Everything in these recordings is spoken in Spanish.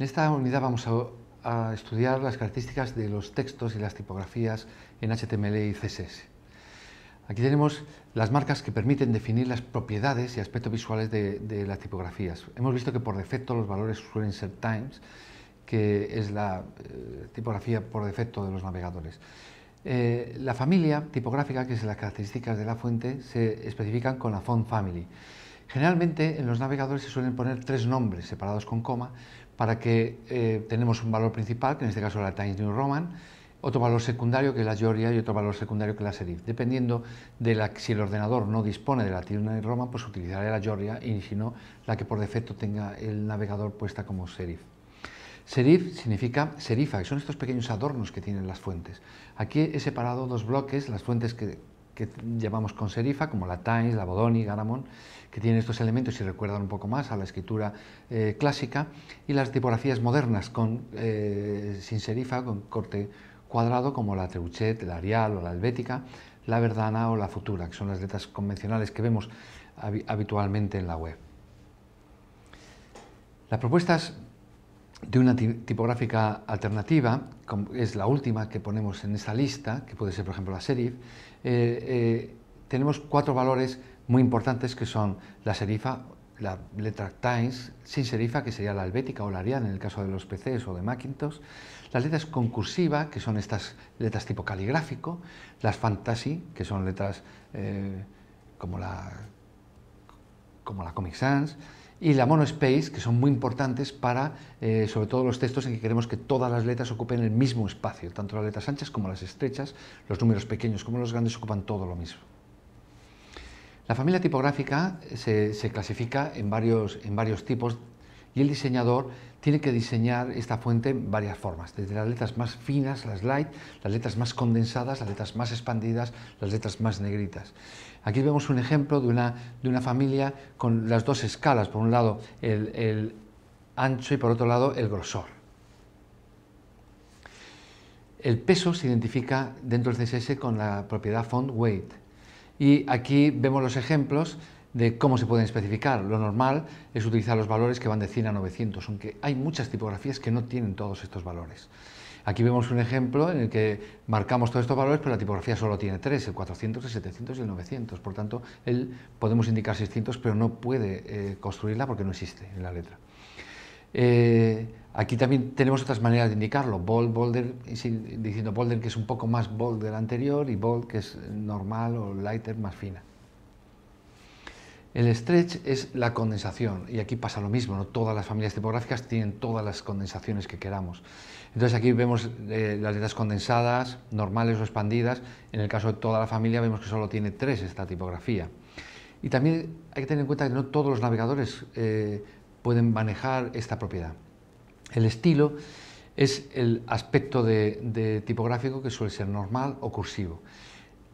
En esta unidad vamos a estudiar las características de los textos y las tipografías en HTML y CSS. Aquí tenemos las marcas que permiten definir las propiedades y aspectos visuales de las tipografías. Hemos visto que por defecto los valores suelen ser Times, que es la tipografía por defecto de los navegadores. La familia tipográfica, que es las características de la fuente, se especifican con la Font Family. Generalmente en los navegadores se suelen poner tres nombres separados con coma para que tenemos un valor principal, que en este caso es la Times New Roman, otro valor secundario que es la Georgia y otro valor secundario que es la Serif. Dependiendo de si el ordenador no dispone de la Times New Roman, pues utilizaré la Georgia y si no, la que por defecto tenga el navegador puesta como Serif. Serif significa serifa, que son estos pequeños adornos que tienen las fuentes. Aquí he separado dos bloques, las fuentes que llamamos con serifa, como la Times, la Bodoni, Garamond, que tienen estos elementos y recuerdan un poco más a la escritura clásica, y las tipografías modernas sin serifa, con corte cuadrado, como la Treuchet, la Arial o la Helvética, la Verdana o la Futura, que son las letras convencionales que vemos habitualmente en la web. Las propuestas de una tipográfica alternativa, es la última que ponemos en esta lista, que puede ser por ejemplo la serif, tenemos cuatro valores muy importantes que son la serifa, la letra Times, sin serifa, que sería la Helvética o la Arial en el caso de los PCs o de Macintosh, las letras con cursiva, que son estas letras tipo caligráfico, las Fantasy, que son letras como la Comic Sans, y la Monospace, que son muy importantes para, sobre todo, los textos en que queremos que todas las letras ocupen el mismo espacio, tanto las letras anchas como las estrechas, los números pequeños como los grandes ocupan todo lo mismo. La familia tipográfica se clasifica en varios tipos y el diseñador tiene que diseñar esta fuente en varias formas, desde las letras más finas, las light, las letras más condensadas, las letras más expandidas, las letras más negritas. Aquí vemos un ejemplo de una familia con las dos escalas, por un lado el ancho y por otro lado el grosor. El peso se identifica dentro del CSS con la propiedad font weight. Y aquí vemos los ejemplos de cómo se pueden especificar. Lo normal es utilizar los valores que van de 100 a 900, aunque hay muchas tipografías que no tienen todos estos valores. Aquí vemos un ejemplo en el que marcamos todos estos valores, pero la tipografía solo tiene 3, el 400, el 700 y el 900. Por tanto, podemos indicar 600, pero no puede construirla porque no existe en la letra. Aquí también tenemos otras maneras de indicarlo, bold, bolder, diciendo bolder que es un poco más bold del anterior y bold que es normal o lighter, más fina. El stretch es la condensación y aquí pasa lo mismo, no todas las familias tipográficas tienen todas las condensaciones que queramos. Entonces aquí vemos las letras condensadas, normales o expandidas, en el caso de toda la familia vemos que solo tiene 3 esta tipografía. Y también hay que tener en cuenta que no todos los navegadores pueden manejar esta propiedad. El estilo es el aspecto de tipográfico que suele ser normal o cursivo.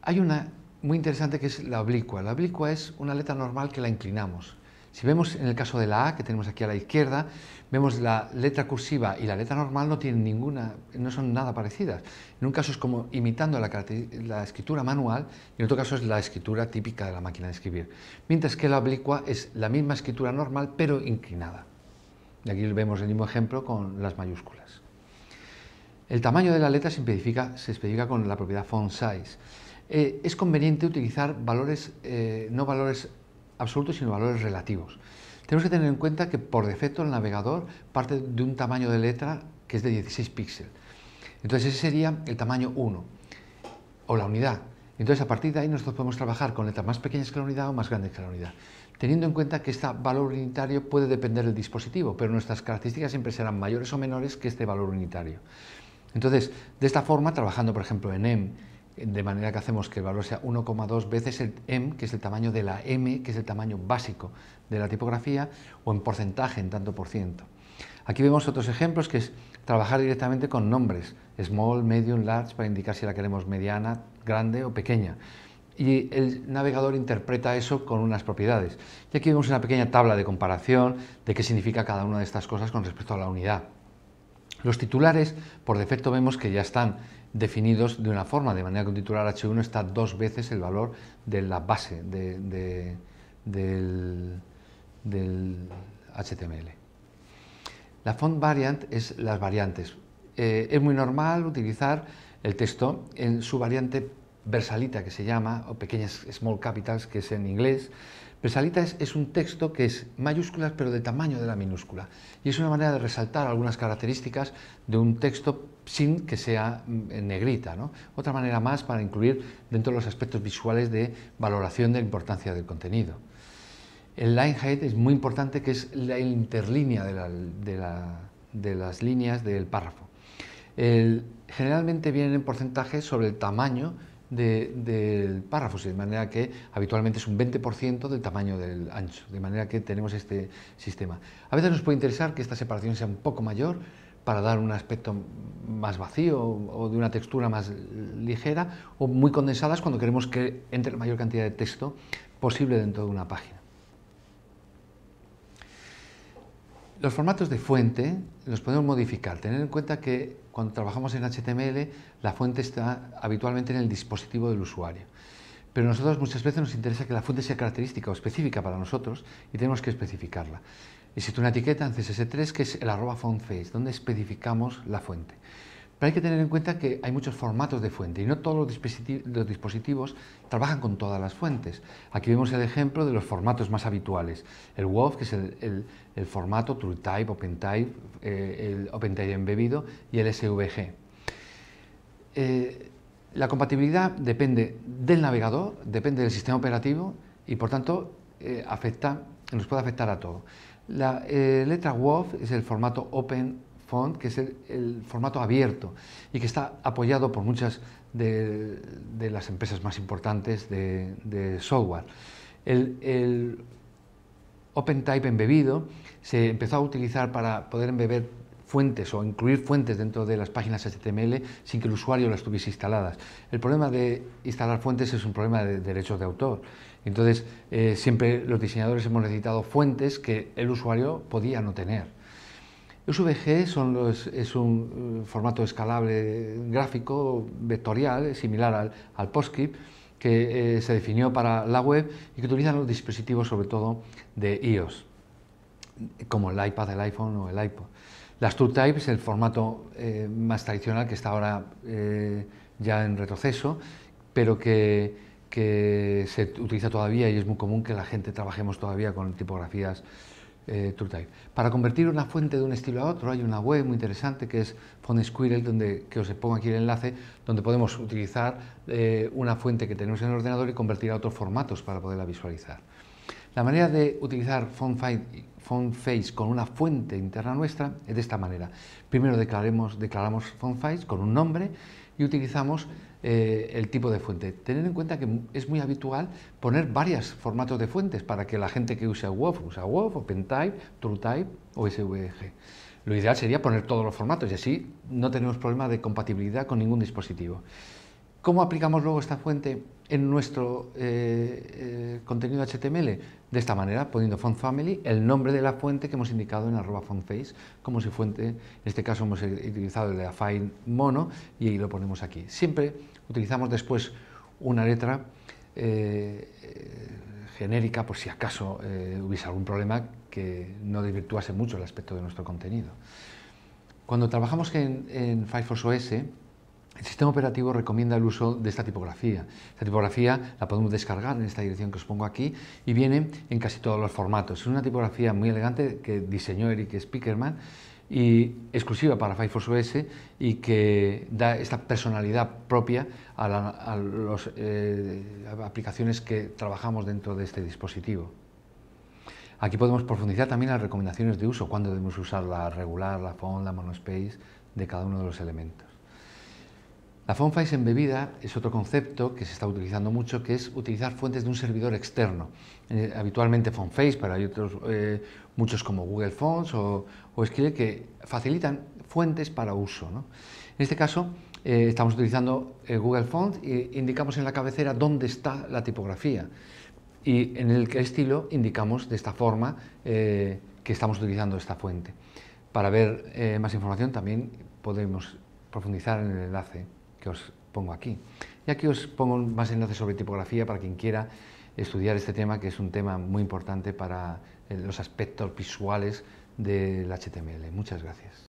Hay una muy interesante que es la oblicua. La oblicua es una letra normal que la inclinamos. Si vemos en el caso de la A, que tenemos aquí a la izquierda, vemos la letra cursiva y la letra normal no son nada parecidas. En un caso es como imitando la escritura manual y en otro caso es la escritura típica de la máquina de escribir. Mientras que la oblicua es la misma escritura normal pero inclinada. Y aquí vemos el mismo ejemplo con las mayúsculas. El tamaño de la letra se especifica con la propiedad font size. Es conveniente utilizar valores, no valores absolutos, sino valores relativos. Tenemos que tener en cuenta que por defecto el navegador parte de un tamaño de letra que es de 16 píxeles. Entonces ese sería el tamaño 1 o la unidad. Entonces a partir de ahí nosotros podemos trabajar con letras más pequeñas que la unidad o más grandes que la unidad, teniendo en cuenta que este valor unitario puede depender del dispositivo, pero nuestras características siempre serán mayores o menores que este valor unitario. Entonces, de esta forma, trabajando por ejemplo en EM, de manera que hacemos que el valor sea 1,2 veces el EM, que es el tamaño de la M, que es el tamaño básico de la tipografía, o en porcentaje, en tanto por ciento. Aquí vemos otros ejemplos, que es trabajar directamente con nombres, small, medium, large, para indicar si la queremos mediana, grande o pequeña. Y el navegador interpreta eso con unas propiedades. Y aquí vemos una pequeña tabla de comparación de qué significa cada una de estas cosas con respecto a la unidad. Los titulares, por defecto, vemos que ya están definidos de una forma, de manera que un titular H1 está 2 veces el valor de la base del HTML. La font variant es las variantes. Es muy normal utilizar el texto en su variante Versalita, que se llama, o pequeñas small capitals, que es en inglés. Versalita es un texto que es mayúsculas pero de tamaño de la minúscula, y es una manera de resaltar algunas características de un texto sin que sea en negrita, ¿no? Otra manera más para incluir dentro de los aspectos visuales de valoración de la importancia del contenido. El line height es muy importante, que es la interlínea de las líneas del párrafo. Generalmente vienen en porcentajes sobre el tamaño del párrafo, de manera que habitualmente es un 20% del tamaño del ancho, de manera que tenemos este sistema. A veces nos puede interesar que esta separación sea un poco mayor para dar un aspecto más vacío o de una textura más ligera, o muy condensadas cuando queremos que entre la mayor cantidad de texto posible dentro de una página. Los formatos de fuente los podemos modificar. Tener en cuenta que cuando trabajamos en HTML, la fuente está habitualmente en el dispositivo del usuario. Pero a nosotros muchas veces nos interesa que la fuente sea característica o específica para nosotros y tenemos que especificarla. Existe una etiqueta en CSS3 que es el @fontface, donde especificamos la fuente. Pero hay que tener en cuenta que hay muchos formatos de fuente y no todos los dispositivos trabajan con todas las fuentes. Aquí vemos el ejemplo de los formatos más habituales. El WOV, que es el formato TrueType, OpenType, el OpenType embebido, y el SVG. La compatibilidad depende del navegador, depende del sistema operativo y por tanto nos puede afectar a todo. La letra WOV es el formato Open Font, que es el formato abierto y que está apoyado por muchas de las empresas más importantes de software. El OpenType embebido se empezó a utilizar para poder embeber fuentes o incluir fuentes dentro de las páginas HTML sin que el usuario las tuviese instaladas. El problema de instalar fuentes es un problema de derechos de autor. Entonces, siempre los diseñadores hemos necesitado fuentes que el usuario podía no tener. SVG es un formato escalable gráfico vectorial similar al PostScript, que se definió para la web y que utilizan los dispositivos sobre todo de iOS, como el iPad, el iPhone o el iPod. Las TrueType es el formato más tradicional, que está ahora ya en retroceso, pero que se utiliza todavía y es muy común que la gente trabajemos todavía con tipografías TrueType. Para convertir una fuente de un estilo a otro hay una web muy interesante que es FontSquirrel, que os pongo aquí el enlace, donde podemos utilizar una fuente que tenemos en el ordenador y convertir a otros formatos para poderla visualizar. La manera de utilizar FontFace con una fuente interna nuestra es de esta manera. Primero declaramos FontFace con un nombre y utilizamos el tipo de fuente. Tened en cuenta que es muy habitual poner varios formatos de fuentes para que la gente que usa WOV, OpenType, TrueType o SVG. Lo ideal sería poner todos los formatos y así no tenemos problema de compatibilidad con ningún dispositivo. ¿Cómo aplicamos luego esta fuente en nuestro contenido HTML? De esta manera, poniendo FontFamily, el nombre de la fuente que hemos indicado en @fontface, como si fuente, en este caso hemos utilizado el de Affine Mono y ahí lo ponemos aquí. Siempre utilizamos después una letra genérica por si acaso hubiese algún problema que no desvirtuase mucho el aspecto de nuestro contenido. Cuando trabajamos en Firefox OS, el sistema operativo recomienda el uso de esta tipografía. Esta tipografía la podemos descargar en esta dirección que os pongo aquí y viene en casi todos los formatos. Es una tipografía muy elegante que diseñó Eric Spiekermann y exclusiva para Firefox OS y que da esta personalidad propia a las aplicaciones que trabajamos dentro de este dispositivo. Aquí podemos profundizar también las recomendaciones de uso, cuándo debemos usar la regular, la font, la monospace de cada uno de los elementos. La FontFace embebida es otro concepto que se está utilizando mucho, que es utilizar fuentes de un servidor externo. Habitualmente FontFace, pero hay otros muchos como Google Fonts o Skrill que facilitan fuentes para uso, ¿no? En este caso estamos utilizando Google Fonts e indicamos en la cabecera dónde está la tipografía y en el estilo indicamos de esta forma que estamos utilizando esta fuente. Para ver más información también podemos profundizar en el enlace que os pongo aquí. Y aquí os pongo más enlaces sobre tipografía para quien quiera estudiar este tema, que es un tema muy importante para los aspectos visuales del HTML. Muchas gracias.